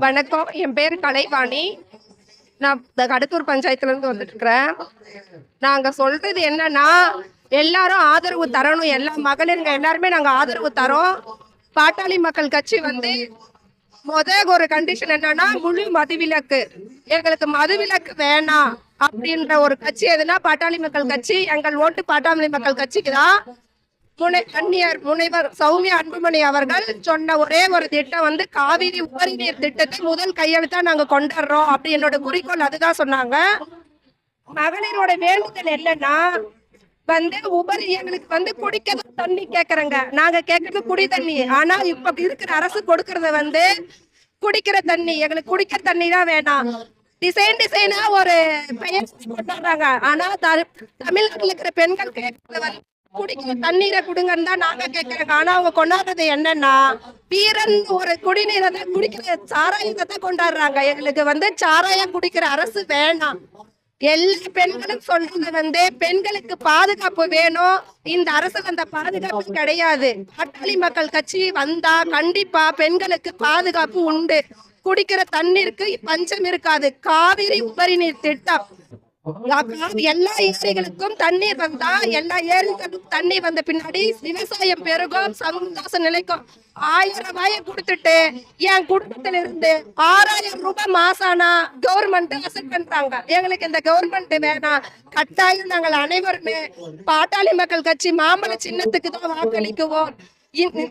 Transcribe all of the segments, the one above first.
வணக்கம். என் பேர் கலைவாணி. நான் இந்த கடத்தூர் பஞ்சாயத்துல இருந்து வந்துட்டு இருக்கிறேன். நாங்க சொல்றது என்னன்னா, எல்லாரும் ஆதரவு தரணும். எல்லா மகளிருங்க எல்லாருமே நாங்க ஆதரவு தரோம். பாட்டாளி மக்கள் கட்சி வந்து ஒரு கண்டிஷன் என்னன்னா, முழு மதுவிலக்கு. எங்களுக்கு மதுவிலக்கு வேணாம் அப்படின்ற ஒரு கட்சி எதுனா பாட்டாளி மக்கள் கட்சி. எங்கள் ஓட்டு பாட்டாளி மக்கள் கட்சிக்கு தான். முனைவர் சௌமியா அன்புமணி அவர்கள் சொன்ன ஒரே ஒரு திட்டம் வந்து காவிரி உபரி நீர் திட்டத்தை முதல் கையெழுத்தா நாங்க கொண்டுறோம் அப்படி என்னோட குறிக்கோள் அதுதான் சொன்னாங்க. மகளிரோட வேண்டுதல் என்னன்னா வந்து உபரி எங்களுக்கு வந்து குடிக்கிறது தண்ணி கேக்குறங்க. நாங்க கேக்குறது குடி தண்ணி. ஆனா இப்ப இருக்கிற அரசு கொடுக்கறத வந்து குடிக்கிற தண்ணி. எங்களுக்கு குடிக்கிற தண்ணி தான் வேணாம். டிசைனா ஒரு பெயர் கொண்டாடுறாங்க. ஆனா தமிழ்நாட்டுல இருக்கிற பெண்கள் கேட்கறது வந்து குடிக்கிற தண்ணீரை குடுங்கன்னு தான் நாங்க கேட்கிறோம். ஆனா அவங்க கொண்டாடுறது என்னன்னா வீரன் ஒரு குடிநீரை தான் குடிக்கிற சாராயத்தை தான் கொண்டாடுறாங்க. எங்களுக்கு வந்து சாராயம் குடிக்கிற அரசு வேணாம். எல்லா பெண்களும் சொல்றது வந்து பெண்களுக்கு பாதுகாப்பு வேணும். இந்த அரசுல அந்த பாதுகாப்பு கிடையாது. பாட்டாளி மக்கள் கட்சி வந்தா கண்டிப்பா பெண்களுக்கு பாதுகாப்பு உண்டு. குடிக்கிற தண்ணீருக்கு பஞ்சம் இருக்காது. காவிரி உபரி நீர் திட்டம் எல்லா ஏரிகளுக்கும் தண்ணீர் வந்தா எல்லா ஏரிகளுக்கும் தண்ணீர் வந்த பின்னாடி விவசாயம் பெருகும், சந்தோஷ நிலைக்கும். 1000 ரூபாயை கொடுத்துட்டு என் குடும்பத்துல இருந்து 6000 ரூபாய் மாசானா கவர்மெண்ட் அசெப்ட் பண்றாங்க. எங்களுக்கு இந்த கவர்மெண்ட் வேணாம். கட்டாயம் நாங்கள் அனைவருமே பாட்டாளி மக்கள் கட்சி மாம்பழ சின்னத்துக்கு தான் வாக்களிக்குவோம்.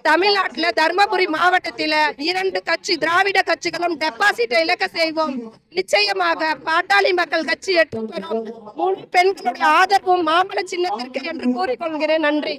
தமிழ்நாட்டுல தர்மபுரி மாவட்டத்தில 2 கட்சி திராவிட கட்சிகளும் டெபாசிட்டை இழக்க செய்வோம். நிச்சயமாக பாட்டாளி மக்கள் கட்சி எட்டு பெண்களுடைய ஆதரவும் மாம்பழ சின்னத்திற்கு என்று கூறிக்கொள்கிறேன். நன்றி.